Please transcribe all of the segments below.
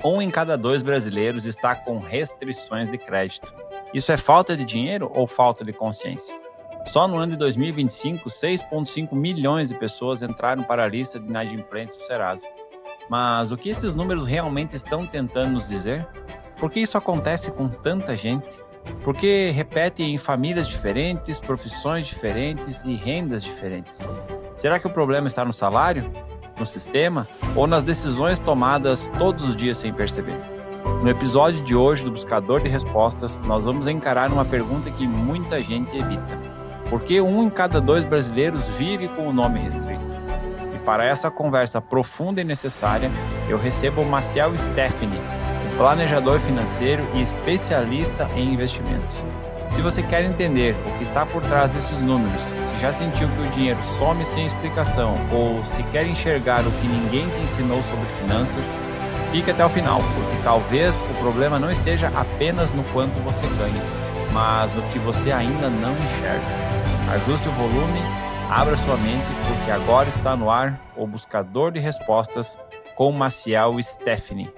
Um em cada 2 brasileiros está com restrições de crédito. Isso é falta de dinheiro ou falta de consciência? Só no ano de 2025, 6,5 milhões de pessoas entraram para a lista de inadimplentes do Serasa. Mas o que esses números realmente estão tentando nos dizer? Por que isso acontece com tanta gente? Por que repete em famílias diferentes, profissões diferentes e rendas diferentes? Será que o problema está no salário, no sistema ou nas decisões tomadas todos os dias sem perceber? No episódio de hoje do Buscador de Respostas, nós vamos encarar uma pergunta que muita gente evita. Por que 1 em cada 2 brasileiros vive com o nome restrito? E para essa conversa profunda e necessária, eu recebo o Maciel Steffini, planejador financeiro e especialista em investimentos. Se você quer entender o que está por trás desses números, se já sentiu que o dinheiro some sem explicação ou se quer enxergar o que ninguém te ensinou sobre finanças, fique até o final, porque talvez o problema não esteja apenas no quanto você ganha, mas no que você ainda não enxerga. Ajuste o volume, abra sua mente, porque agora está no ar o Buscador de Respostas com Maciel Steffini.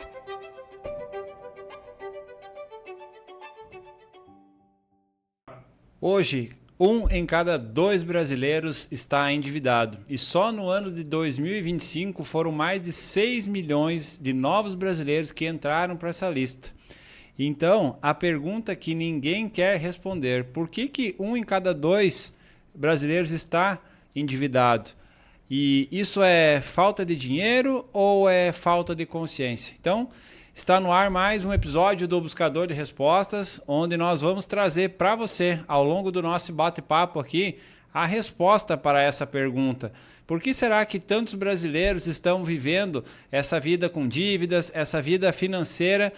Hoje, 1 em cada 2 brasileiros está endividado. E só no ano de 2025 foram mais de 6 milhões de novos brasileiros que entraram para essa lista. Então, a pergunta que ninguém quer responder, por que 1 em cada 2 brasileiros está endividado? E isso é falta de dinheiro ou é falta de consciência? Então, está no ar mais um episódio do Buscador de Respostas, onde nós vamos trazer para você, ao longo do nosso bate-papo aqui, a resposta para essa pergunta. Por que será que tantos brasileiros estão vivendo essa vida com dívidas, essa vida financeira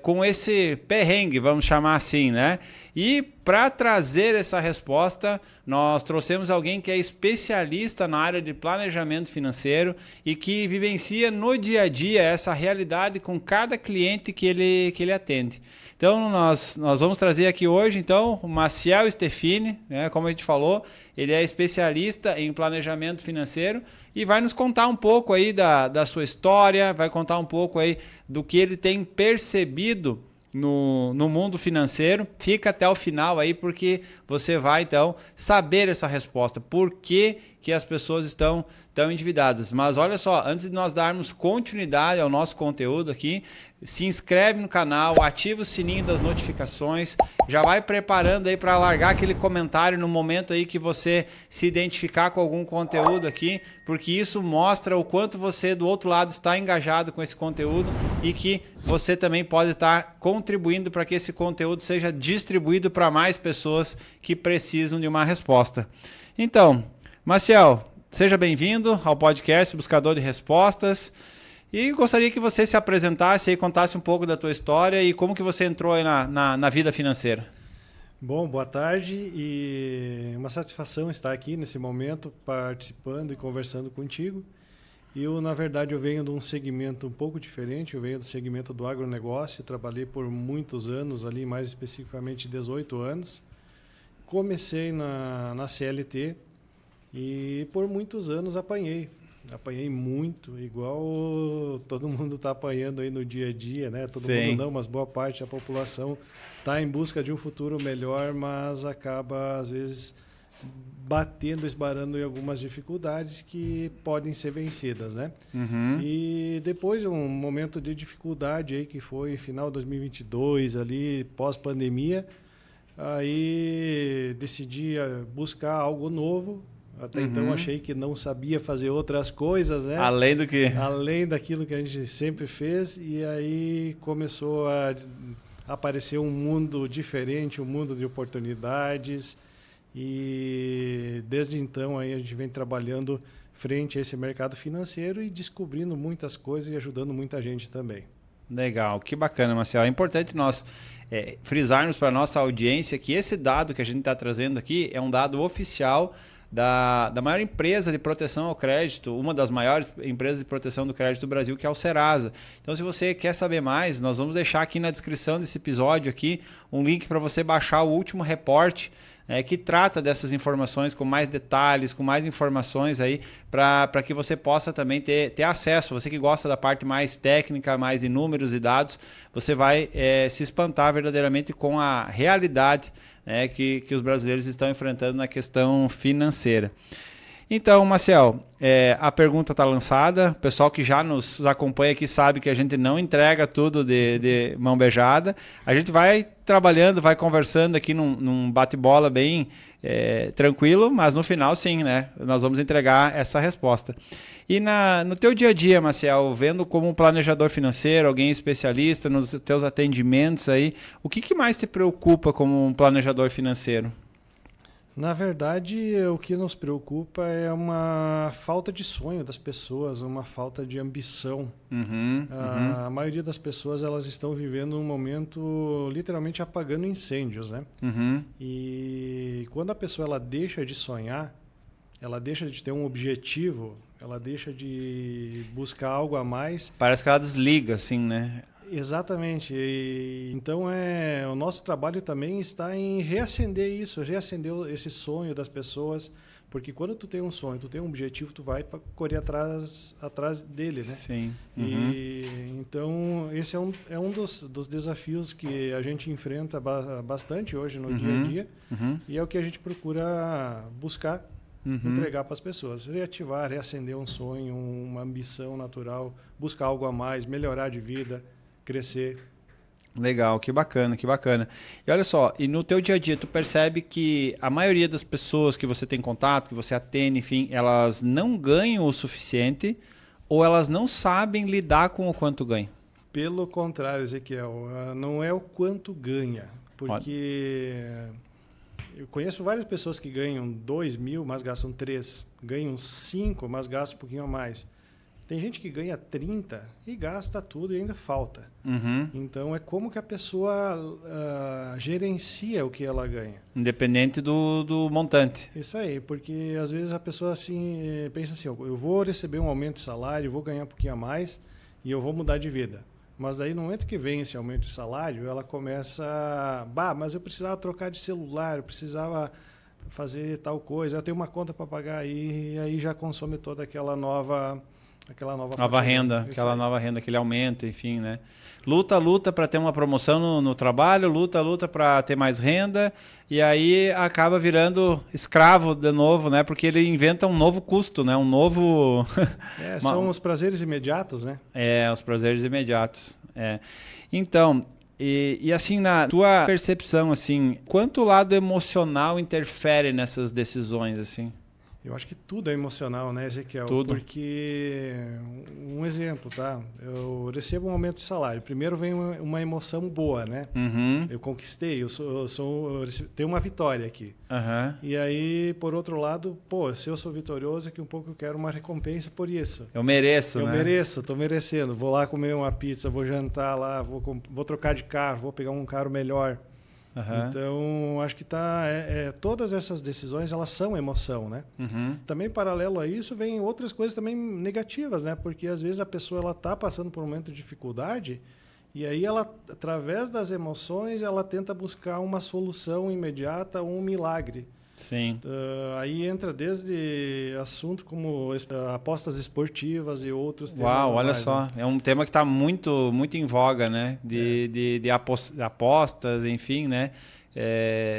com esse perrengue, vamos chamar assim, né? E para trazer essa resposta, nós trouxemos alguém que é especialista na área de planejamento financeiro e que vivencia no dia a dia essa realidade com cada cliente que ele atende. Então, nós vamos trazer aqui hoje, então, o Maciel Steffini, né? Como a gente falou, ele é especialista em planejamento financeiro e vai nos contar um pouco aí da sua história, vai contar um pouco aí do que ele tem percebido no mundo financeiro. Fica até o final aí, porque você vai, então, saber essa resposta. Por que as pessoas estão tão endividadas? Mas olha só, antes de nós darmos continuidade ao nosso conteúdo aqui, se inscreve no canal, ativa o sininho das notificações, já vai preparando aí para largar aquele comentário no momento aí que você se identificar com algum conteúdo aqui, porque isso mostra o quanto você do outro lado está engajado com esse conteúdo e que você também pode estar contribuindo para que esse conteúdo seja distribuído para mais pessoas que precisam de uma resposta. Então, Maciel, seja bem-vindo ao podcast Buscador de Respostas. E gostaria que você se apresentasse e contasse um pouco da tua história e como que você entrou aí na vida financeira. Bom, boa tarde e uma satisfação estar aqui nesse momento participando e conversando contigo. Na verdade, eu venho de um segmento um pouco diferente, eu venho do segmento do agronegócio, trabalhei por muitos anos ali, mais especificamente 18 anos. Comecei na CLT e por muitos anos apanhei muito, igual todo mundo está apanhando aí no dia a dia, né? Todo Sim. mundo não, mas boa parte da população está em busca de um futuro melhor, mas acaba, às vezes, esbarrando em algumas dificuldades que podem ser vencidas, né? Uhum. E depois de um momento de dificuldade aí, que foi final de 2022, ali, pós-pandemia, aí decidi buscar algo novo. Até então achei que não sabia fazer outras coisas, né? Além daquilo que a gente sempre fez. E aí começou a aparecer um mundo diferente, um mundo de oportunidades. E desde então aí a gente vem trabalhando frente a esse mercado financeiro e descobrindo muitas coisas e ajudando muita gente também. Legal, que bacana, Marcelo. É importante nós frisarmos para a nossa audiência que esse dado que a gente está trazendo aqui é um dado oficial da maior empresa de proteção ao crédito, uma das maiores empresas de proteção do crédito do Brasil, que é o Serasa. Então, se você quer saber mais, nós vamos deixar aqui na descrição desse episódio aqui um link para você baixar o último reporte que trata dessas informações com mais detalhes, com mais informações aí, para que você possa também ter acesso. Você que gosta da parte mais técnica, mais de números e dados, você vai se espantar verdadeiramente com a realidade, né, que os brasileiros estão enfrentando na questão financeira. Então, Maciel, a pergunta está lançada. O pessoal que já nos acompanha aqui sabe que a gente não entrega tudo de mão beijada. A gente vai trabalhando, vai conversando aqui num bate-bola bem tranquilo, mas no final, sim, né? Nós vamos entregar essa resposta. E no teu dia a dia, Maciel, vendo como um planejador financeiro, alguém especialista nos teus atendimentos aí, o que mais te preocupa como um planejador financeiro? Na verdade, o que nos preocupa é uma falta de sonho das pessoas, uma falta de ambição. A maioria das pessoas, elas estão vivendo um momento literalmente apagando incêndios, né? E quando a pessoa ela deixa de sonhar, ela deixa de ter um objetivo, ela deixa de buscar algo a mais. Parece que ela desliga, assim, né? Exatamente. Então, o nosso trabalho também está em reacender isso, reacender esse sonho das pessoas, porque quando tu tem um sonho, tu tem um objetivo, tu vai correr atrás dele, né? Sim. Então, esse é um dos desafios que a gente enfrenta bastante hoje no dia a dia, e é o que a gente procura buscar entregar para as pessoas, reativar, reacender um sonho, uma ambição natural, buscar algo a mais, melhorar de vida, crescer. Legal, que bacana, que bacana. E olha só, e no teu dia a dia, tu percebe que a maioria das pessoas que você tem contato, que você atende, enfim, elas não ganham o suficiente ou elas não sabem lidar com o quanto ganham? Pelo contrário, Ezequiel, não é o quanto ganha, porque eu conheço várias pessoas que ganham 2 mil, mas gastam 3, ganham 5, mas gastam um pouquinho a mais. Tem gente que ganha 30 e gasta tudo e ainda falta. Então, é como que a pessoa gerencia o que ela ganha. Independente do montante. Isso aí, porque às vezes a pessoa assim, pensa assim, eu vou receber um aumento de salário, vou ganhar um pouquinho a mais e eu vou mudar de vida. Mas daí no momento que vem esse aumento de salário, ela começa, mas eu precisava trocar de celular, eu precisava fazer tal coisa, eu tenho uma conta para pagar e aí já consome toda aquela nova renda, aquela nova renda, aquele aumento, enfim, né? Luta para ter uma promoção no trabalho, luta para ter mais renda, e aí acaba virando escravo de novo, né? Porque ele inventa um novo custo, né? Um novo... são os prazeres imediatos, né? Os prazeres imediatos. Então, e assim, na tua percepção, assim, quanto o lado emocional interfere nessas decisões, assim? Eu acho que tudo é emocional, né, Ezequiel? Tudo. Porque, um exemplo, tá? Eu recebo um aumento de salário. Primeiro vem uma emoção boa, né? Eu conquistei, eu tenho uma vitória aqui. E aí, por outro lado, se eu sou vitorioso, é que um pouco eu quero uma recompensa por isso. Eu mereço, né? Eu mereço, estou merecendo. Vou lá comer uma pizza, vou jantar lá, vou trocar de carro, vou pegar um carro melhor. Então, acho que todas essas decisões, elas são emoção, né? Também, paralelo a isso, vem outras coisas também negativas, né? Porque, às vezes, a pessoa ela está passando por um momento de dificuldade e aí, ela, através das emoções, ela tenta buscar uma solução imediata ou um milagre. Sim. Aí entra desde assunto como apostas esportivas e outros temas. Uau, olha só. Né? É um tema que está muito, muito em voga, né? De apostas, enfim, né?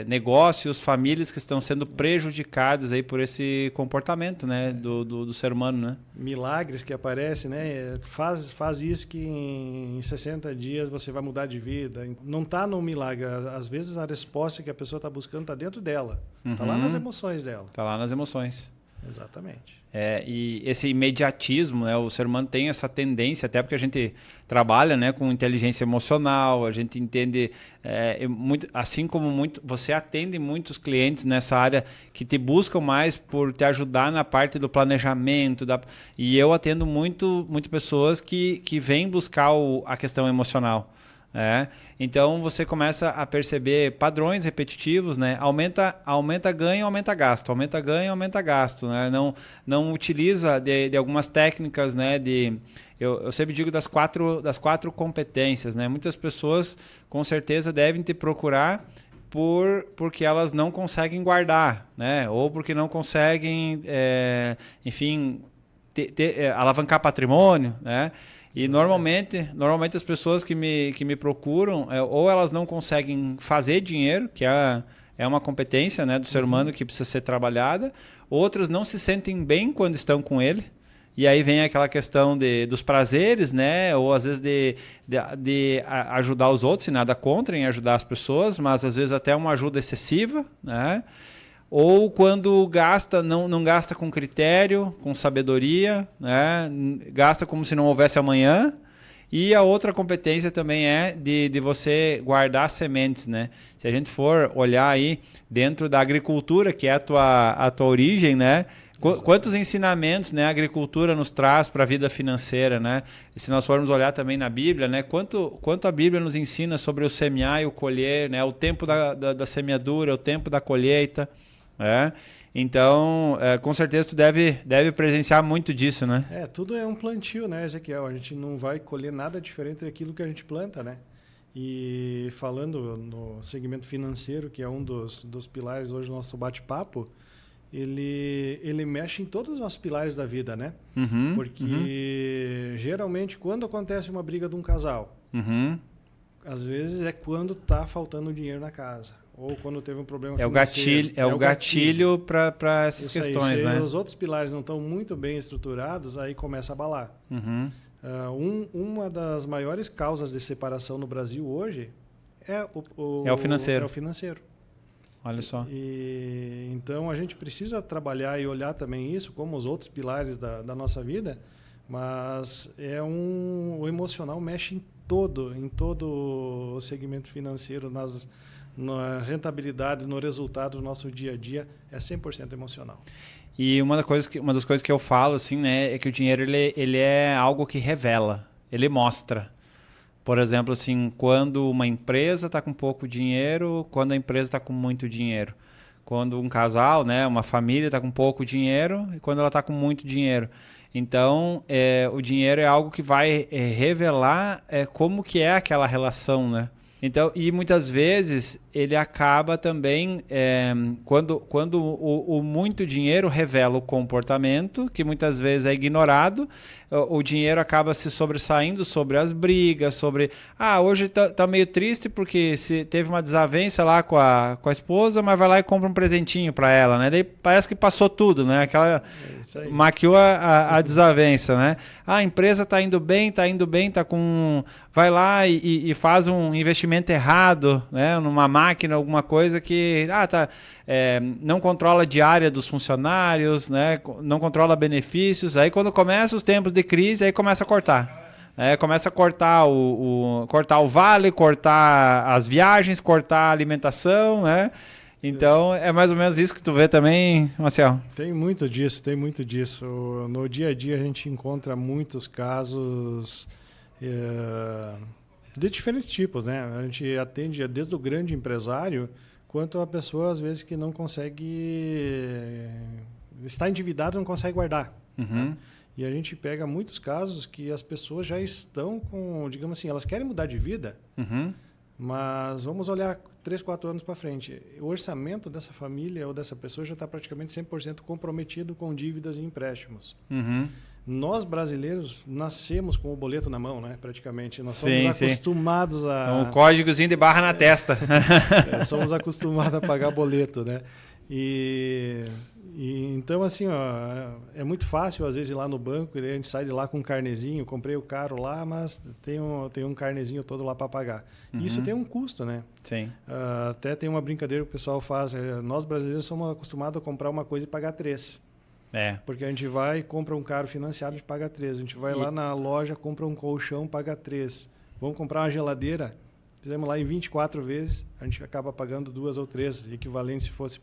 Negócios, famílias que estão sendo prejudicadas aí por esse comportamento, né? Do ser humano, né? Milagres que aparecem, né? Faz isso que em 60 dias você vai mudar de vida. Não está no milagre. Às vezes a resposta que a pessoa está buscando está dentro dela. Está lá nas emoções dela. Está lá nas emoções. Exatamente. E esse imediatismo, né? O ser humano tem essa tendência, até porque a gente trabalha, né, com inteligência emocional, a gente entende, assim como você atende muitos clientes nessa área que te buscam mais por te ajudar na parte do planejamento, e eu atendo muito pessoas que vêm buscar a questão emocional. Então você começa a perceber padrões repetitivos, né? Aumenta ganho, aumenta gasto, aumenta ganho, aumenta gasto, né? Não utiliza de algumas técnicas, né? Eu sempre digo das quatro competências, né? Muitas pessoas com certeza devem te procurar porque elas não conseguem guardar, né? Ou porque não conseguem, enfim, alavancar patrimônio, né? E normalmente as pessoas que me procuram, ou elas não conseguem fazer dinheiro, que é uma competência, né, do ser humano que precisa ser trabalhada, outras não se sentem bem quando estão com ele. E aí vem aquela questão dos prazeres, né? Ou às vezes de ajudar os outros, e nada contra em ajudar as pessoas, mas às vezes até uma ajuda excessiva, né? Ou quando gasta, não gasta com critério, com sabedoria, né? Gasta como se não houvesse amanhã. E a outra competência também é de você guardar sementes, né? Se a gente for olhar aí dentro da agricultura, que é a tua origem, né? Quantos ensinamentos, né, a agricultura nos traz para a vida financeira, né? E se nós formos olhar também na Bíblia, né, quanto a Bíblia nos ensina sobre o semear e o colher, né? O tempo da semeadura, o tempo da colheita. Então, com certeza tu deve presenciar muito disso, né? Tudo é um plantio, né, Ezequiel? A gente não vai colher nada diferente daquilo que a gente planta, né? E falando no segmento financeiro, que é um dos pilares hoje do nosso bate-papo, ele mexe em todos os nossos pilares da vida, né? Porque geralmente quando acontece uma briga de um casal, às vezes é quando está faltando dinheiro na casa. Ou quando teve um problema financeiro. É o gatilho para essas questões, né? Se os outros pilares não estão muito bem estruturados, aí começa a abalar. Uma das maiores causas de separação no Brasil hoje é o financeiro. Olha só. Então a gente precisa trabalhar e olhar também isso como os outros pilares da nossa vida, mas o emocional mexe em todo o segmento financeiro, na rentabilidade, no resultado do nosso dia a dia, é 100% emocional. E uma das coisas que eu falo assim, né, é que o dinheiro ele é algo que revela, ele mostra. Por exemplo, assim, quando uma empresa está com pouco dinheiro, quando a empresa está com muito dinheiro. Quando um casal, né, uma família está com pouco dinheiro e quando ela está com muito dinheiro. Então, o dinheiro é algo que vai revelar como que é aquela relação, né? Então, e muitas vezes ele acaba também, quando o muito dinheiro revela o comportamento, que muitas vezes é ignorado, o dinheiro acaba se sobressaindo sobre as brigas, sobre, hoje tá meio triste porque teve uma desavença lá com a esposa, mas vai lá e compra um presentinho para ela, né? Daí parece que passou tudo, né? Maquiou a desavença, né? A empresa tá indo bem, vai lá e faz um investimento errado, né? Numa máquina, alguma coisa que não controla a diária dos funcionários, né? Não controla benefícios. Aí quando começa os tempos de crise, aí começa a cortar. Começa a cortar cortar o vale, cortar as viagens, cortar a alimentação, né? Então, é mais ou menos isso que tu vê também, Marcel? Tem muito disso. No dia a dia a gente encontra muitos casos de diferentes tipos, né? A gente atende desde o grande empresário quanto a pessoa, às vezes, que não consegue... está endividado e não consegue guardar. Né? E a gente pega muitos casos que as pessoas já estão com, digamos assim, elas querem mudar de vida, mas vamos olhar 3, 4 anos para frente. O orçamento dessa família ou dessa pessoa já está praticamente 100% comprometido com dívidas e empréstimos. Nós, brasileiros, nascemos com o boleto na mão, né? Praticamente. Nós somos acostumados a... Um códigozinho de barra na testa. Somos acostumados a pagar boleto, né? Então, assim, é muito fácil, às vezes, ir lá no banco e a gente sai de lá com um carnezinho, comprei o carro lá, mas tem um carnezinho todo lá para pagar. Isso tem um custo, né? Sim. Até tem uma brincadeira que o pessoal faz. Nós, brasileiros, somos acostumados a comprar uma coisa e pagar 3. Porque a gente vai e compra um carro financiado e paga 3. A gente vai lá na loja, compra um colchão, paga 3. Vamos comprar uma geladeira, fizemos lá em 24 vezes, a gente acaba pagando 2 ou 3, equivalente se fosse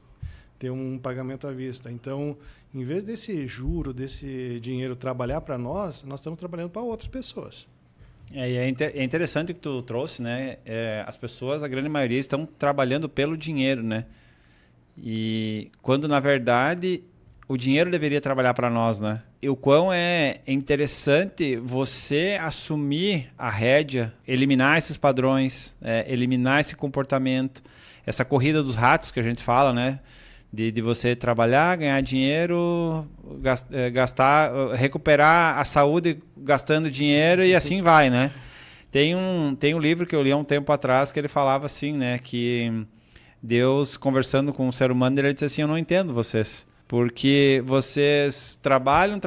ter um pagamento à vista. Então, em vez desse juro, desse dinheiro trabalhar para nós estamos trabalhando para outras pessoas. É interessante o que tu trouxe, né? As pessoas, a grande maioria, estão trabalhando pelo dinheiro, né? E quando, na verdade, o dinheiro deveria trabalhar para nós, né? o quão é interessante você assumir a rédea, eliminar esses padrões, eliminar esse comportamento, essa corrida dos ratos que a gente fala, né? De você trabalhar, ganhar dinheiro, gastar, recuperar a saúde gastando dinheiro e assim vai, né? Tem um livro que eu li há um tempo atrás que ele falava assim, né? Que Deus, conversando com o ser humano, ele disse assim, eu não entendo vocês. Porque vocês trabalham,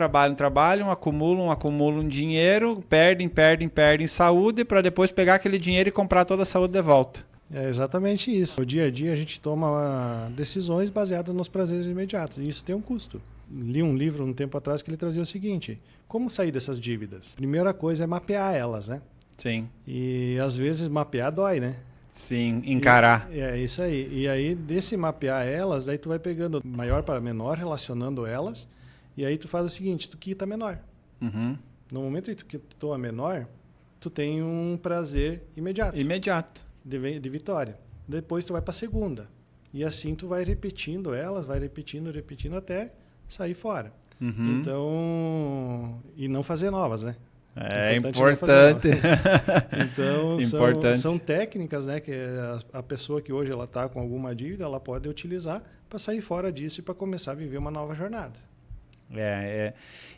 acumulam dinheiro, perdem saúde para depois pegar aquele dinheiro e comprar toda a saúde de volta. É exatamente isso. No dia a dia a gente toma decisões baseadas nos prazeres imediatos e isso tem um custo. Li um livro um tempo atrás que ele trazia o seguinte, como sair dessas dívidas? Primeira coisa é mapear elas, né? Sim. E às vezes mapear dói, né? Sim, encarar. É isso aí. E aí, desse mapear elas, daí tu vai pegando maior para menor, relacionando elas, e aí tu faz o seguinte, tu quita menor. Uhum. No momento em que tu quitou a menor, tu tem um prazer imediato. Imediato. De vitória. Depois tu vai para a segunda. E assim tu vai repetindo elas, vai repetindo até sair fora. Uhum. Então, e não fazer novas, né? É importante. Então, importante. São técnicas, né, que a pessoa que hoje ela está com alguma dívida, ela pode utilizar para sair fora disso e para começar a viver uma nova jornada.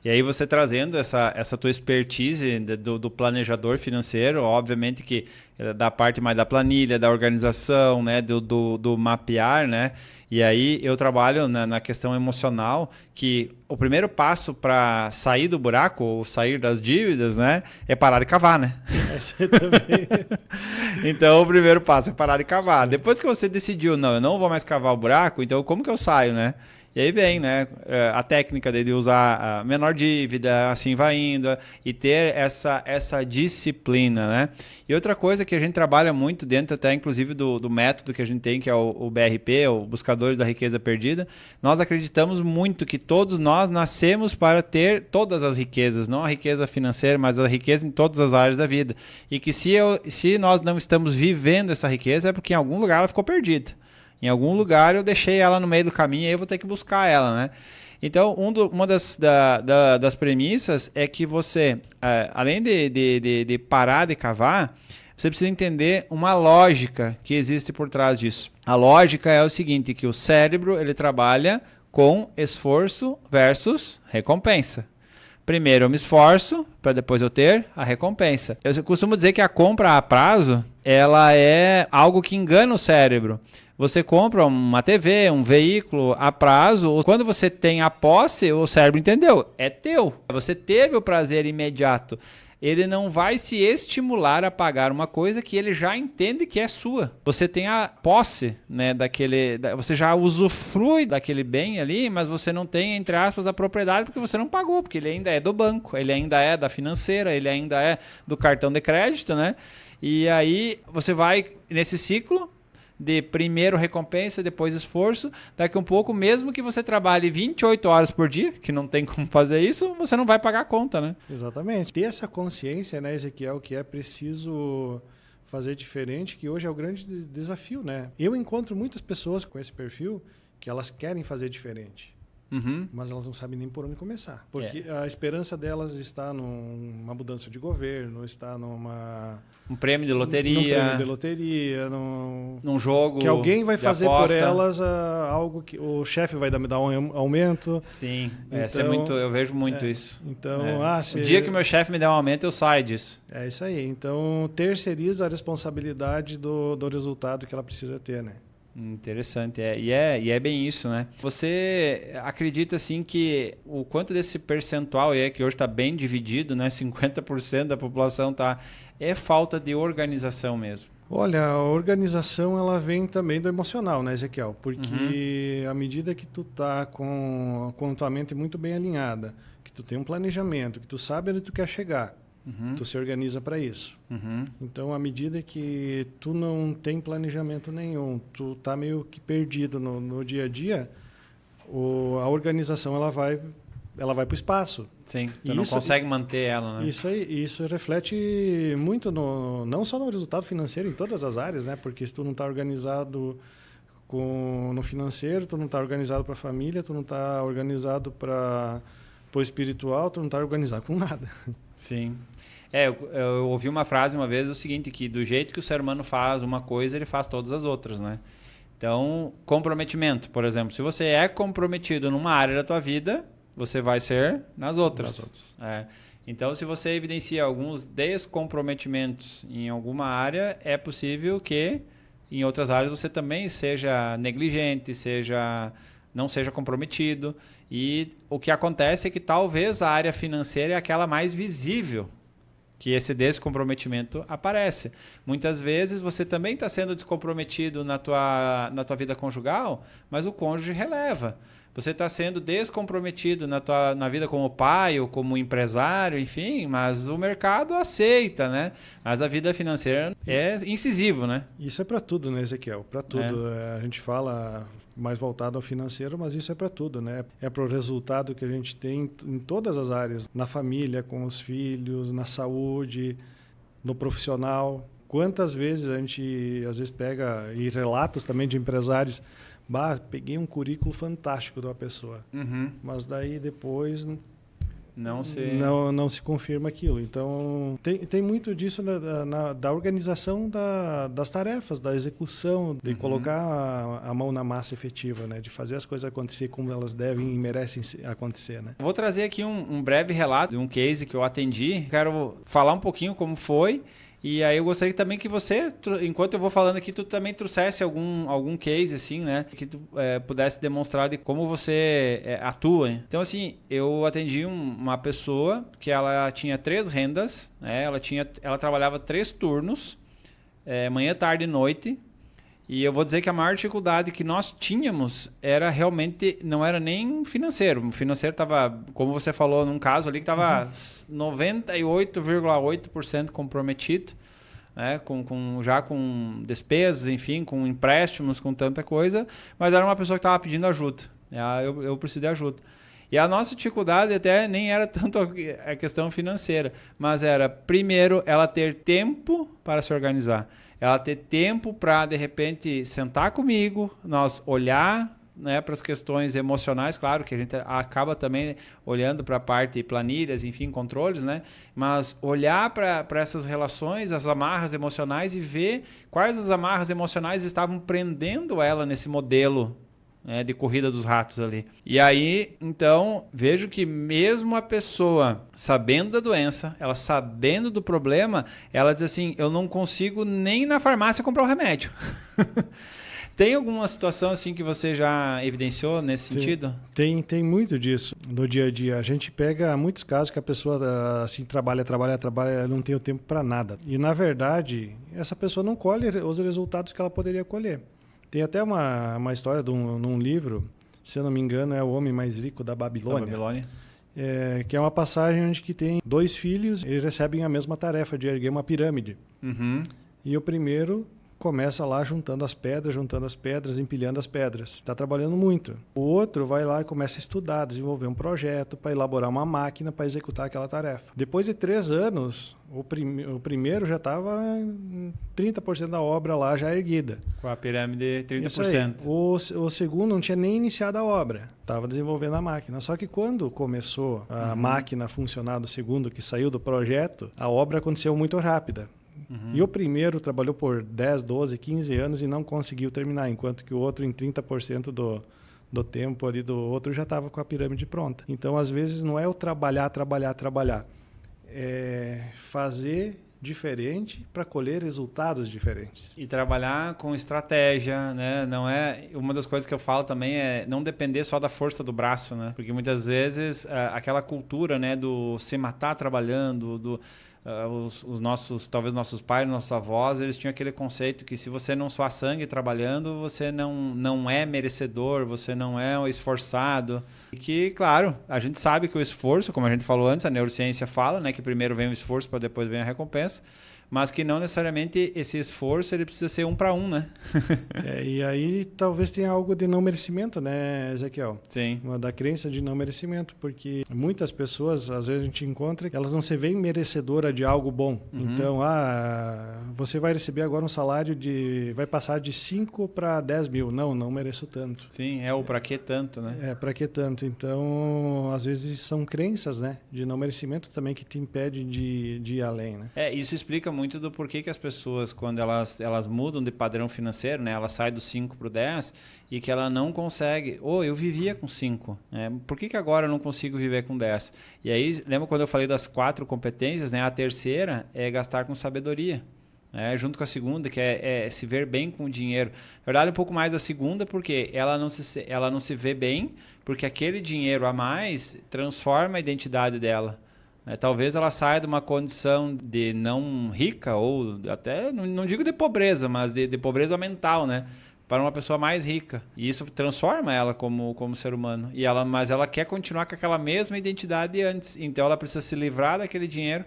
E aí você trazendo essa tua expertise do planejador financeiro, obviamente que da parte mais da planilha, da organização, né, do mapear, né? E aí eu trabalho na questão emocional, que o primeiro passo para sair do buraco ou sair das dívidas, né, é parar de cavar, né? Você também. Então o primeiro passo é parar de cavar. Depois que você decidiu, não, eu não vou mais cavar o buraco, então como que eu saio, né? E aí vem, né, a técnica de usar a menor dívida, assim vai indo, e ter essa disciplina, né? E outra coisa que a gente trabalha muito dentro até, inclusive, do método que a gente tem, que é o BRP, o Buscadores da Riqueza Perdida, nós acreditamos muito que todos nós nascemos para ter todas as riquezas, não a riqueza financeira, mas a riqueza em todas as áreas da vida. E que se nós não estamos vivendo essa riqueza, é porque em algum lugar ela ficou perdida. Em algum lugar eu deixei ela no meio do caminho e aí eu vou ter que buscar ela, né? Então, uma das premissas é que você, além de parar de cavar, você precisa entender uma lógica que existe por trás disso. A lógica é o seguinte, que o cérebro ele trabalha com esforço versus recompensa. Primeiro eu me esforço para depois eu ter a recompensa. Eu costumo dizer que a compra a prazo ela é algo que engana o cérebro. Você compra uma TV, um veículo a prazo, quando você tem a posse, o cérebro entendeu, é teu. Você teve o prazer imediato. Ele não vai se estimular a pagar uma coisa que ele já entende que é sua. Você tem a posse, né, você já usufrui daquele bem ali, mas você não tem, entre aspas, a propriedade porque você não pagou, porque ele ainda é do banco, ele ainda é da financeira, ele ainda é do cartão de crédito, né? E aí você vai nesse ciclo de primeiro recompensa, depois esforço, daqui um pouco, mesmo que você trabalhe 28 horas por dia, que não tem como fazer isso, você não vai pagar a conta, né? Exatamente. Ter essa consciência, né, Ezequiel, que é preciso fazer diferente, que hoje é o grande desafio, né? Eu encontro muitas pessoas com esse perfil que elas querem fazer diferente. Uhum. Mas elas não sabem nem por onde começar. Porque a esperança delas está numa mudança de governo, está um prêmio de loteria. Num prêmio de loteria, num jogo. Que alguém vai fazer aposta. por elas algo que o chefe vai dar um aumento. Sim, então, eu vejo muito isso. Então, o dia que o meu chefe me der um aumento, eu saio disso. É isso aí. Então, terceiriza a responsabilidade do resultado que ela precisa ter, né? Interessante, e é bem isso, né? Você acredita assim que o quanto desse percentual que hoje está bem dividido, né? 50% da população é falta de organização mesmo? Olha, a organização ela vem também do emocional, né, Ezequiel? Porque à medida que tu tá com tua mente muito bem alinhada, que tu tem um planejamento, que tu sabe onde tu quer chegar, tu se organiza para isso. Então, à medida que tu não tem planejamento nenhum, tu tá meio que perdido no dia a dia, a organização ela vai para o espaço. Sim, tu não consegue manter ela, né? Isso reflete muito não só no resultado financeiro, em todas as áreas, né? Porque se tu não está organizado no financeiro, tu não está organizado para a família, tu não está organizado para for espiritual, tu não está organizado com nada. Sim. Eu ouvi uma frase uma vez, o seguinte, que do jeito que o ser humano faz uma coisa, ele faz todas as outras, né? Então, comprometimento, por exemplo. Se você é comprometido numa área da tua vida, você vai ser nas outras. Então, se você evidencia alguns descomprometimentos em alguma área, é possível que em outras áreas você também seja negligente, não seja comprometido. E o que acontece é que talvez a área financeira é aquela mais visível que esse descomprometimento aparece. Muitas vezes você também está sendo descomprometido na tua vida conjugal, mas o cônjuge releva. Você está sendo descomprometido na vida como pai ou como empresário, enfim, mas o mercado aceita, né? Mas a vida financeira é incisivo, né? Isso é para tudo, né, Ezequiel? Para tudo. A gente fala mais voltado ao financeiro, mas isso é para tudo, né? É para o resultado que a gente tem em todas as áreas, na família, com os filhos, na saúde, no profissional. Quantas vezes a gente, às vezes, pega, e relatos também de empresários, peguei um currículo fantástico de uma pessoa, mas daí depois não se confirma aquilo. Então, tem muito disso da organização das tarefas, da execução, de colocar a mão na massa efetiva, né? De fazer as coisas acontecer como elas devem e merecem acontecer, né? Vou trazer aqui um breve relato de um case que eu atendi. Quero falar um pouquinho como foi. E aí eu gostaria também que você, enquanto eu vou falando aqui, tu também trouxesse algum case, assim, né? Que tu pudesse demonstrar de como você atua. Então, assim, eu atendi uma pessoa que ela tinha 3 rendas, né? Ela trabalhava 3 turnos, manhã, tarde e noite. E eu vou dizer que a maior dificuldade que nós tínhamos era realmente, não era nem financeiro. O financeiro estava, como você falou, num caso ali que estava 98,8% comprometido, né? Já com despesas, enfim, com empréstimos, com tanta coisa, mas era uma pessoa que estava pedindo ajuda. Eu preciso de ajuda. E a nossa dificuldade até nem era tanto a questão financeira, mas era, primeiro, ela ter tempo para se organizar. Ela ter tempo para, de repente, sentar comigo, nós olhar, né, para as questões emocionais, claro que a gente acaba também olhando para a parte planilhas, enfim, controles, né? Mas olhar para essas relações, as amarras emocionais e ver quais as amarras emocionais estavam prendendo ela nesse modelo, né, de corrida dos ratos ali. E aí, então, vejo que mesmo a pessoa sabendo da doença, ela sabendo do problema, ela diz assim, eu não consigo nem na farmácia comprar o remédio. Tem alguma situação assim que você já evidenciou nesse sentido? Tem muito disso no dia a dia. A gente pega muitos casos que a pessoa assim trabalha, não tem o tempo para nada. E, na verdade, essa pessoa não colhe os resultados que ela poderia colher. Tem até uma história num livro, se eu não me engano, é O Homem Mais Rico da Babilônia. Que é uma passagem onde que tem 2 filhos e recebem a mesma tarefa de erguer uma pirâmide. E o primeiro começa lá juntando as pedras, empilhando as pedras. Está trabalhando muito. O outro vai lá e começa a estudar, desenvolver um projeto para elaborar uma máquina para executar aquela tarefa. Depois de 3 anos, o primeiro já estava 30% da obra lá já erguida. Com a pirâmide 30%. O segundo não tinha nem iniciado a obra. Estava desenvolvendo a máquina. Só que quando começou a máquina a funcionar do segundo, que saiu do projeto, a obra aconteceu muito rápida. E o primeiro trabalhou por 10, 12, 15 anos e não conseguiu terminar, enquanto que o outro, em 30% do tempo ali do outro, já estava com a pirâmide pronta. Então, às vezes, não é o trabalhar. É fazer diferente para colher resultados diferentes. E trabalhar com estratégia, né? Não é, uma das coisas que eu falo também é não depender só da força do braço, né? Porque muitas vezes aquela cultura, né, do se matar trabalhando, talvez nossos pais, nossos avós, eles tinham aquele conceito que se você não suar sangue trabalhando, você não é merecedor, você não é esforçado. E que, claro, a gente sabe que o esforço, como a gente falou antes, a neurociência fala, né, que primeiro vem o esforço para depois vem a recompensa, mas que não necessariamente esse esforço ele precisa ser 1 para 1, né? E aí talvez tenha algo de não merecimento, né, Ezequiel? Sim. Uma da crença de não merecimento, porque muitas pessoas, às vezes a gente encontra, elas não se veem merecedora de algo bom. Então, você vai receber agora um salário vai passar de 5 para 10 mil. Não mereço tanto. Sim, o para que tanto, né? Para que tanto? Então, às vezes são crenças, né, de não merecimento também que te impede de ir além, né? Isso explica muito do porquê que as pessoas, quando elas mudam de padrão financeiro, né, ela sai do 5 para o 10 e que ela não consegue. Eu vivia com 5, né? Por que agora eu não consigo viver com 10? E aí, lembra quando eu falei das 4 competências, né? A terceira é gastar com sabedoria. Junto com a segunda, que é se ver bem com o dinheiro. Na verdade, um pouco mais da segunda, porque ela não se vê bem, porque aquele dinheiro a mais transforma a identidade dela. Talvez ela saia de uma condição de não rica, ou até, não digo de pobreza, mas de pobreza mental, né? Para uma pessoa mais rica. E isso transforma ela como ser humano. Mas ela quer continuar com aquela mesma identidade de antes. Então ela precisa se livrar daquele dinheiro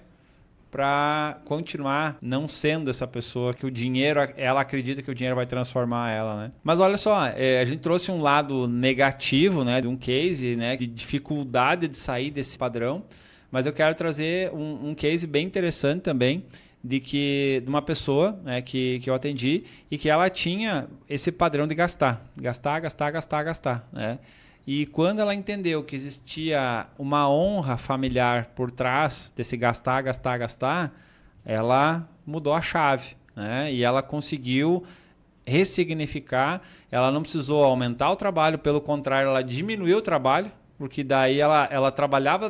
para continuar não sendo essa pessoa que o dinheiro, ela acredita que o dinheiro vai transformar ela, né? Mas olha só, a gente trouxe um lado negativo, né, de um case, né, de dificuldade de sair desse padrão, mas eu quero trazer um case bem interessante também de uma pessoa, né, que eu atendi e que ela tinha esse padrão de gastar, né? E quando ela entendeu que existia uma honra familiar por trás desse gastar, ela mudou a chave, né? E ela conseguiu ressignificar. Ela não precisou aumentar o trabalho, pelo contrário, ela diminuiu o trabalho, porque daí ela trabalhava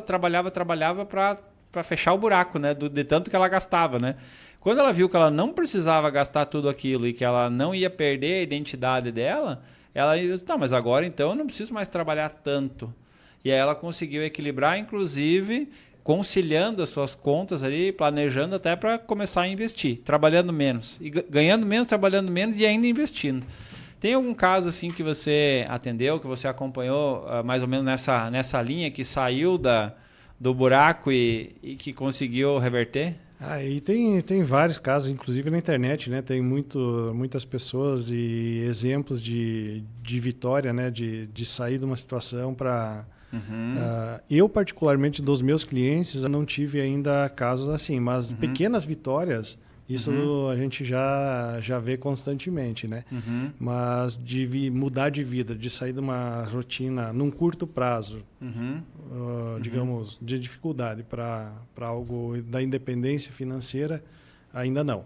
para fechar o buraco, né? De tanto que ela gastava, né? Quando ela viu que ela não precisava gastar tudo aquilo e que ela não ia perder a identidade dela, ela disse, não, mas agora então eu não preciso mais trabalhar tanto. E aí ela conseguiu equilibrar, inclusive conciliando as suas contas ali, planejando até para começar a investir, trabalhando menos, e ganhando menos, trabalhando menos e ainda investindo. Tem algum caso assim que você atendeu, que você acompanhou mais ou menos nessa linha, que saiu do buraco e que conseguiu reverter? E tem vários casos, inclusive na internet, né? Tem muitas pessoas e exemplos de vitória, né? De sair de uma situação para... eu, particularmente, dos meus clientes, eu não tive ainda casos assim, mas pequenas vitórias, isso a gente já vê constantemente, né? Mas de mudar de vida, de sair de uma rotina num curto prazo, digamos, de dificuldade para algo da independência financeira, ainda não.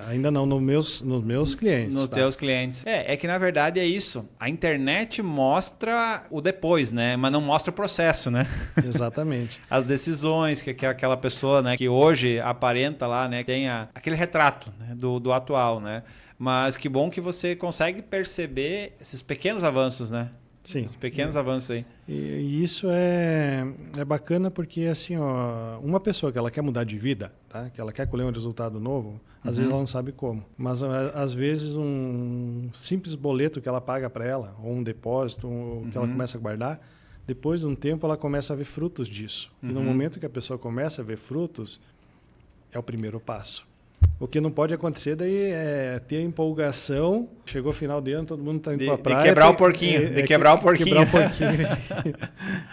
Ainda não nos meus clientes. Nos teus clientes. É que na verdade é isso. A internet mostra o depois, né? Mas não mostra o processo, né? Exatamente. As decisões que aquela pessoa, né, que hoje aparenta lá, né, tem aquele retrato, né, do atual, né? Mas que bom que você consegue perceber esses pequenos avanços, né? Sim. Esses pequenos avanços aí. E isso é bacana porque, assim, uma pessoa que ela quer mudar de vida, tá? Que ela quer colher um resultado novo, às vezes ela não sabe como. Mas, às vezes, um simples boleto que ela paga para ela, ou um depósito que ela começa a guardar, depois de um tempo ela começa a ver frutos disso. E no momento que a pessoa começa a ver frutos, é o primeiro passo. O que não pode acontecer daí é ter a empolgação, chegou o final de ano, todo mundo está indo para a praia. De quebrar o porquinho. Quebrar o porquinho.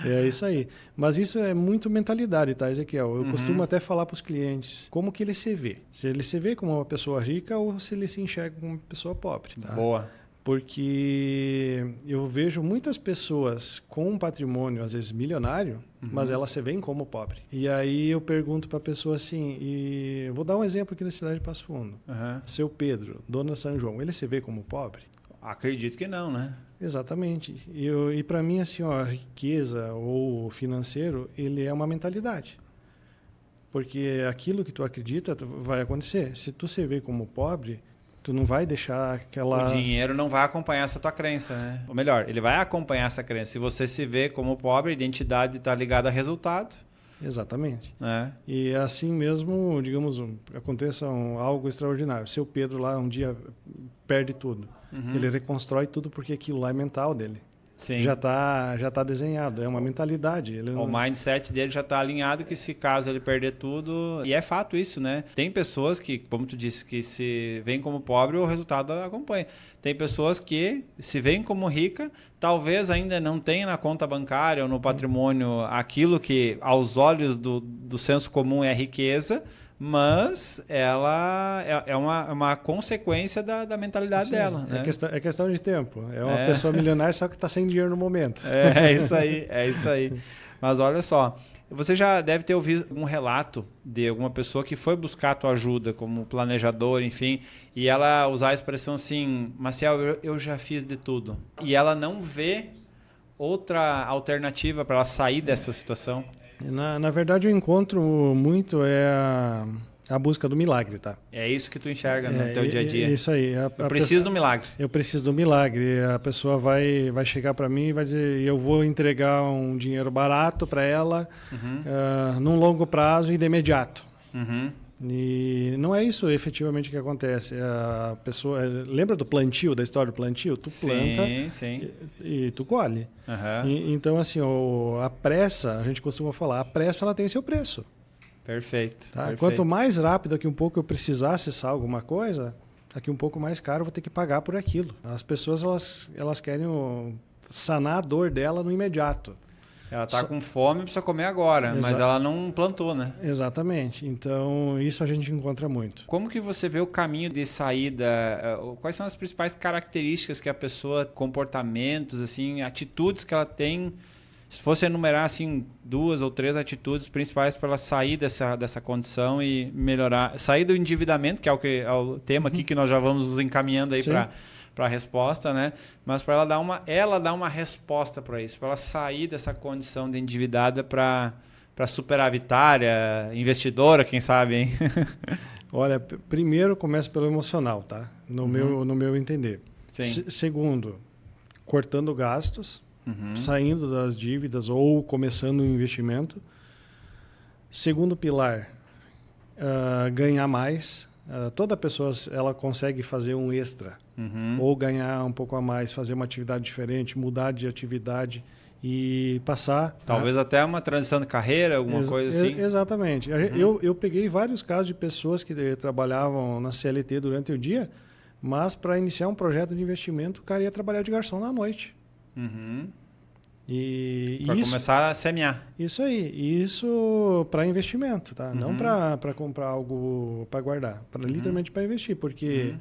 É isso aí. Mas isso é muito mentalidade, tá, Ezequiel? Eu costumo até falar para os clientes como que ele se vê. Se ele se vê como uma pessoa rica ou se ele se enxerga como uma pessoa pobre. Tá? Boa. Porque eu vejo muitas pessoas com um patrimônio, às vezes milionário, mas elas se veem como pobre. E aí eu pergunto para a pessoa assim, e vou dar um exemplo aqui da cidade de Passo Fundo. Seu Pedro, Dona São João, ele se vê como pobre? Acredito que não, né? Exatamente. E para mim, assim, a riqueza ou financeiro, ele é uma mentalidade. Porque aquilo que tu acredita vai acontecer. Se tu se vê como pobre, tu não vai deixar aquela... O dinheiro não vai acompanhar essa tua crença, né? Ou melhor, ele vai acompanhar essa crença. Se você se vê como pobre, a identidade está ligada a resultado. Exatamente. E assim mesmo, digamos, aconteça algo extraordinário. Seu Pedro lá um dia perde tudo. Ele reconstrói tudo porque aquilo lá é mental dele. Sim. já tá desenhado, é uma mentalidade. Ele O mindset dele já está alinhado que se caso ele perder tudo... E é fato isso, né? Tem pessoas que, como tu disse, que se veem como pobre, o resultado acompanha. Tem pessoas que se veem como rica, talvez ainda não tenha na conta bancária ou no patrimônio aquilo que aos olhos do senso comum é riqueza, mas ela é uma consequência da mentalidade dela. Né? É questão de tempo. É uma pessoa milionária, só que está sem dinheiro no momento. É isso aí. Mas olha só, você já deve ter ouvido um relato de alguma pessoa que foi buscar a tua ajuda como planejador, enfim, e ela usar a expressão assim, Maciel, eu já fiz de tudo. E ela não vê outra alternativa para ela sair dessa situação. Na verdade, eu encontro muito a busca do milagre, tá? É isso que tu enxerga no teu dia a dia. Isso aí. Eu preciso do milagre. Eu preciso do milagre. A pessoa vai chegar para mim e vai dizer, eu vou entregar um dinheiro barato para ela, num longo prazo e de imediato. E não é isso efetivamente que acontece. A pessoa lembra do plantio, da história do plantio? Tu planta e tu colhe. Então, assim, a pressa, a gente costuma falar, a pressa ela tem seu preço. Perfeito. Tá? Quanto mais rápido daqui um pouco eu precisar acessar alguma coisa, daqui um pouco mais caro eu vou ter que pagar por aquilo. As pessoas elas querem sanar a dor dela no imediato. Ela está com fome e precisa comer agora, mas ela não plantou, né? Exatamente. Então, isso a gente encontra muito. Como que você vê o caminho de saída? Quais são as principais características que a pessoa, comportamentos, assim, atitudes que ela tem? Se fosse enumerar assim 2 ou 3 atitudes principais para ela sair dessa condição e melhorar, sair do endividamento, que é o tema aqui que nós já vamos nos encaminhando aí para a resposta, né? Mas para ela dar uma resposta para isso, para ela sair dessa condição de endividada para superavitária, investidora, quem sabe, hein? Olha, primeiro começa pelo emocional, tá? No meu entender. Segundo, cortando gastos. Saindo das dívidas ou começando um investimento. Segundo pilar, ganhar mais. Toda pessoa ela consegue fazer um extra ou ganhar um pouco a mais, fazer uma atividade diferente, mudar de atividade e passar... Talvez até uma transição de carreira, alguma coisa assim. Exatamente. Eu peguei vários casos de pessoas que trabalhavam na CLT durante o dia, mas para iniciar um projeto de investimento, o cara ia trabalhar de garçom na noite. Para começar a semear. Isso aí. Isso para investimento, tá? Não para comprar algo para guardar, literalmente para investir, porque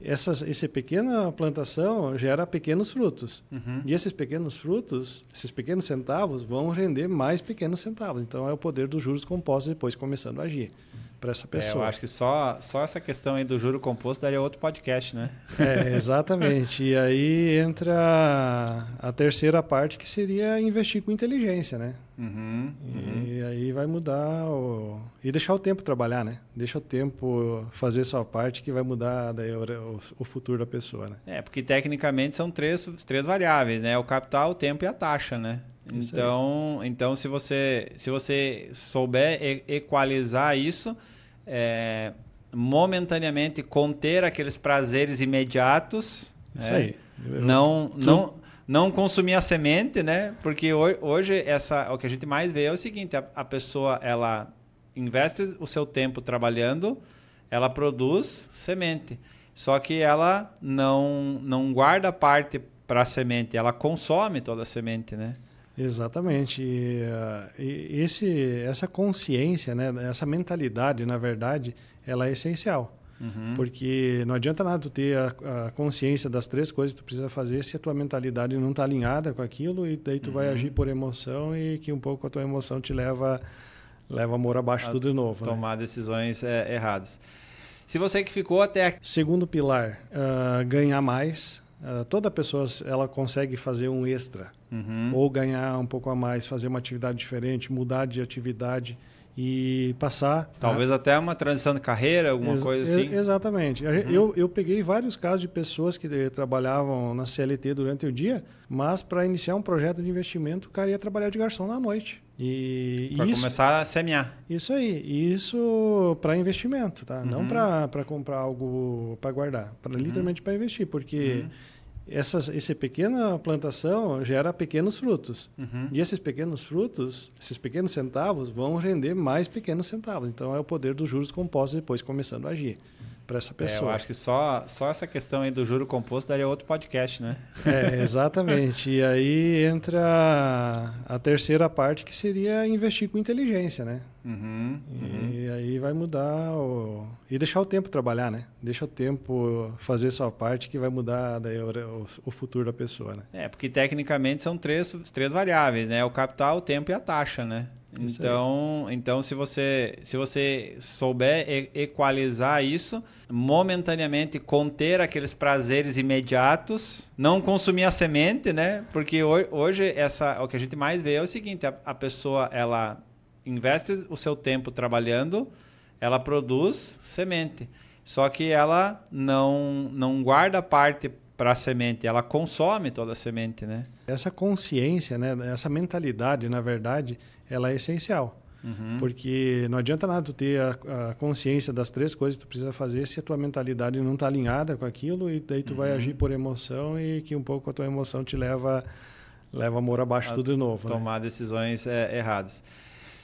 essa pequena plantação gera pequenos frutos. E esses pequenos frutos, esses pequenos centavos vão render mais pequenos centavos. Então é o poder dos juros compostos depois começando a agir para essa pessoa. Eu acho que só essa questão aí do juro composto daria outro podcast, né? Exatamente. E aí entra a terceira parte, que seria investir com inteligência, né? E aí vai mudar e deixar o tempo trabalhar, né? Deixa o tempo fazer sua parte, que vai mudar daí o futuro da pessoa, né? Porque tecnicamente são três variáveis, né? O capital, o tempo e a taxa, né? Então se você souber equalizar isso, momentaneamente conter aqueles prazeres imediatos, aí. Não consumir a semente, né? Porque hoje o que a gente mais vê é o seguinte: a pessoa ela investe o seu tempo trabalhando, ela produz semente, só que ela não guarda parte para a semente, ela consome toda a semente, né? Exatamente. E essa consciência, né, essa mentalidade, na verdade, ela é essencial. Porque não adianta nada tu ter a consciência das 3 coisas que tu precisa fazer se a tua mentalidade não está alinhada com aquilo, e daí tu vai agir por emoção, e que um pouco a tua emoção te leva amor abaixo tudo de novo. Tomar decisões erradas. Se você que ficou até aqui... Segundo pilar, ganhar mais. Toda pessoa ela consegue fazer um extra ou ganhar um pouco a mais, fazer uma atividade diferente, mudar de atividade e passar... Talvez até uma transição de carreira, alguma coisa assim. Exatamente. Eu peguei vários casos de pessoas que trabalhavam na CLT durante o dia, mas para iniciar um projeto de investimento, o cara ia trabalhar de garçom na noite. Para começar a semear. Isso aí. Isso para investimento, tá? Não para comprar algo para guardar, literalmente para investir, porque essa pequena plantação gera pequenos frutos. E esses pequenos frutos, esses pequenos centavos, vão render mais pequenos centavos. Então, é o poder dos juros compostos depois começando a agir para essa pessoa. Eu acho que só essa questão aí do juro composto daria outro podcast, né? Exatamente. E aí entra a terceira parte, que seria investir com inteligência, né? E aí vai mudar e deixar o tempo trabalhar, né? Deixa o tempo fazer sua parte, que vai mudar daí o futuro da pessoa, né? Porque tecnicamente são três variáveis, né? O capital, o tempo e a taxa, né? Então se você souber equalizar isso, momentaneamente conter aqueles prazeres imediatos, não consumir a semente, né? Porque hoje o que a gente mais vê é o seguinte, a pessoa, ela investe o seu tempo trabalhando, ela produz semente, só que ela não guarda parte para a semente, ela consome toda a semente, né? Essa consciência, né? Essa mentalidade, na verdade, ela é essencial. Porque não adianta nada tu ter a consciência das três coisas que tu precisa fazer se a tua mentalidade não está alinhada com aquilo, e daí tu vai agir por emoção, e que um pouco a tua emoção te leva amor abaixo tudo de novo. Tomar decisões erradas.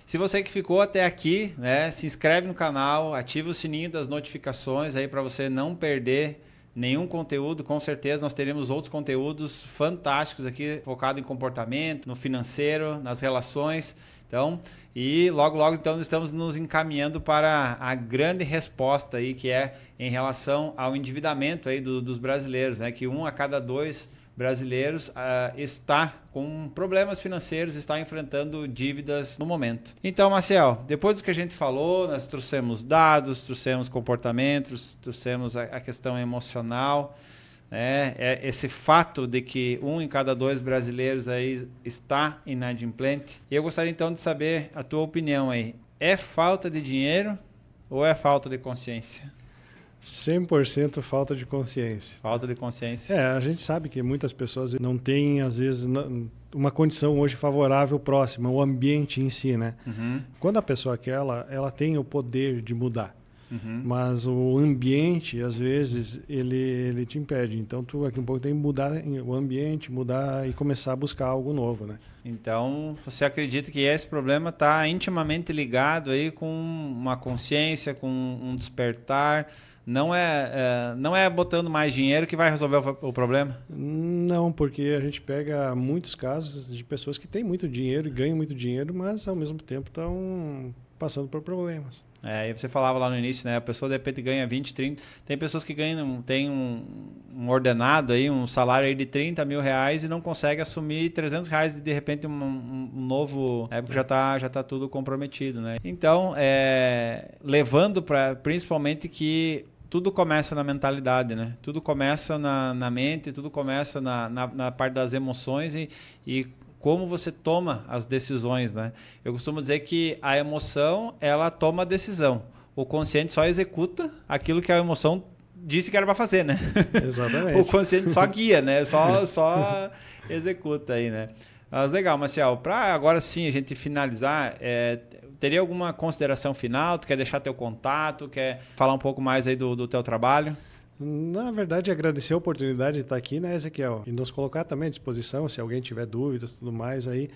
Se você que ficou até aqui, né, se inscreve no canal, ativa o sininho das notificações aí para você não perder nenhum conteúdo. Com certeza nós teremos outros conteúdos fantásticos aqui, focado em comportamento, no financeiro, nas relações. Então, e logo então estamos nos encaminhando para a grande resposta aí, que é em relação ao endividamento aí dos brasileiros, né, que 1 a cada 2 brasileiros está com problemas financeiros, está enfrentando dívidas no momento. Então, Maciel, depois do que a gente falou, nós trouxemos dados, trouxemos comportamentos, trouxemos a questão emocional, né? Esse fato de que 1 em cada 2 brasileiros aí está inadimplente. E eu gostaria então de saber a tua opinião aí. É falta de dinheiro ou é falta de consciência? 100% falta de consciência. Falta de consciência. A gente sabe que muitas pessoas não têm, às vezes, uma condição hoje favorável próxima, o ambiente em si, né? Quando a pessoa quer, ela tem o poder de mudar. Mas o ambiente, às vezes, ele te impede. Então, tu aqui um pouco tem que mudar o ambiente, mudar e começar a buscar algo novo, né? Então, você acredita que esse problema está intimamente ligado aí com uma consciência, com um despertar? Não é botando mais dinheiro que vai resolver o problema? Não, porque a gente pega muitos casos de pessoas que têm muito dinheiro e ganham muito dinheiro, mas ao mesmo tempo estão passando por problemas. E você falava lá no início, né? A pessoa de repente ganha 20, 30. Tem pessoas que tem um ordenado aí, um salário aí de 30 mil reais e não consegue assumir 300 reais e de repente um novo, porque já tá tudo comprometido, né? Então, levando para principalmente que tudo começa na mentalidade, né? Tudo começa na mente, tudo começa na parte das emoções e como você toma as decisões, né? Eu costumo dizer que a emoção, ela toma a decisão. O consciente só executa aquilo que a emoção disse que era para fazer, né? Exatamente. O consciente só guia, né? Só executa aí, né? Mas legal, Maciel. Para agora sim a gente finalizar, teria alguma consideração final? Tu quer deixar teu contato? Quer falar um pouco mais aí do teu trabalho? Na verdade, agradecer a oportunidade de estar aqui, né, Ezequiel? E nos colocar também à disposição, se alguém tiver dúvidas e tudo mais, aí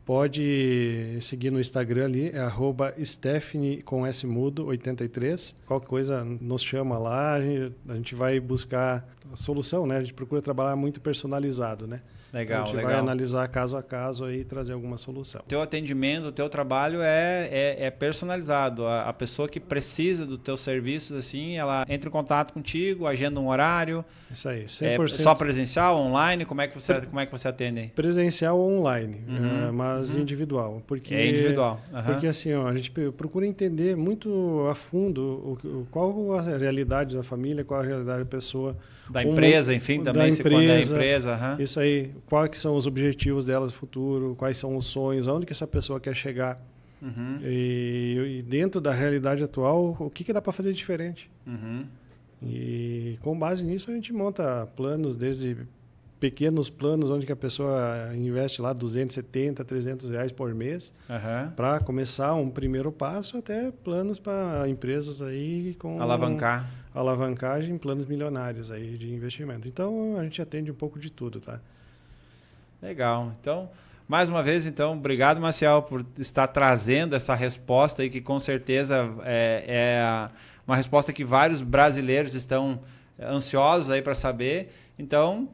pode seguir no Instagram ali, é @Stephanie com S mudo 83. Qualquer coisa nos chama lá, a gente vai buscar a solução, né? A gente procura trabalhar muito personalizado, né? Legal, a gente vai analisar caso a caso aí e trazer alguma solução. O teu atendimento, o teu trabalho é personalizado. A pessoa que precisa do teu serviço, assim, ela entra em contato contigo, agenda um horário. Isso aí, 100%. Só presencial, online? Como é que você atende aí? Presencial ou online, mas individual. Porque, individual. Porque assim, a gente procura entender muito a fundo qual a realidade da família, qual a realidade da pessoa. Da empresa, enfim, também da quando é empresa. Isso aí. Quais são os objetivos dela no futuro, quais são os sonhos, aonde que essa pessoa quer chegar. E dentro da realidade atual, o que dá para fazer diferente. E com base nisso a gente monta planos desde pequenos planos onde que a pessoa investe lá 270, 300 reais por mês para começar um primeiro passo, até planos para empresas aí com alavancagem, planos milionários aí de investimento. Então, a gente atende um pouco de tudo, tá? Legal. Então, mais uma vez, então, obrigado, Maciel, por estar trazendo essa resposta aí, que com certeza é uma resposta que vários brasileiros estão ansiosos aí para saber. Então,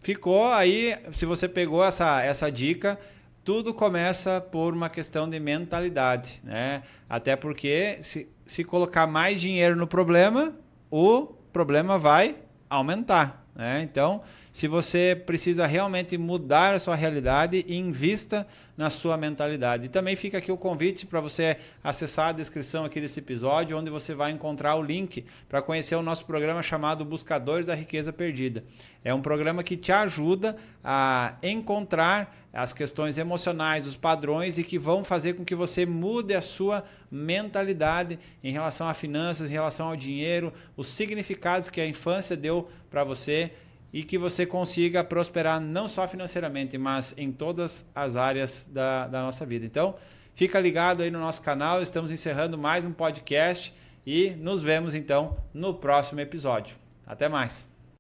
ficou aí, se você pegou essa dica, tudo começa por uma questão de mentalidade, né? Até porque se colocar mais dinheiro no problema, o problema vai aumentar, né? Então, se você precisa realmente mudar a sua realidade, invista na sua mentalidade. E também fica aqui o convite para você acessar a descrição aqui desse episódio, onde você vai encontrar o link para conhecer o nosso programa chamado Buscadores da Riqueza Perdida. É um programa que te ajuda a encontrar as questões emocionais, os padrões, e que vão fazer com que você mude a sua mentalidade em relação a finanças, em relação ao dinheiro, os significados que a infância deu para você, e que você consiga prosperar não só financeiramente, mas em todas as áreas da nossa vida. Então, fica ligado aí no nosso canal, estamos encerrando mais um podcast e nos vemos então no próximo episódio. Até mais!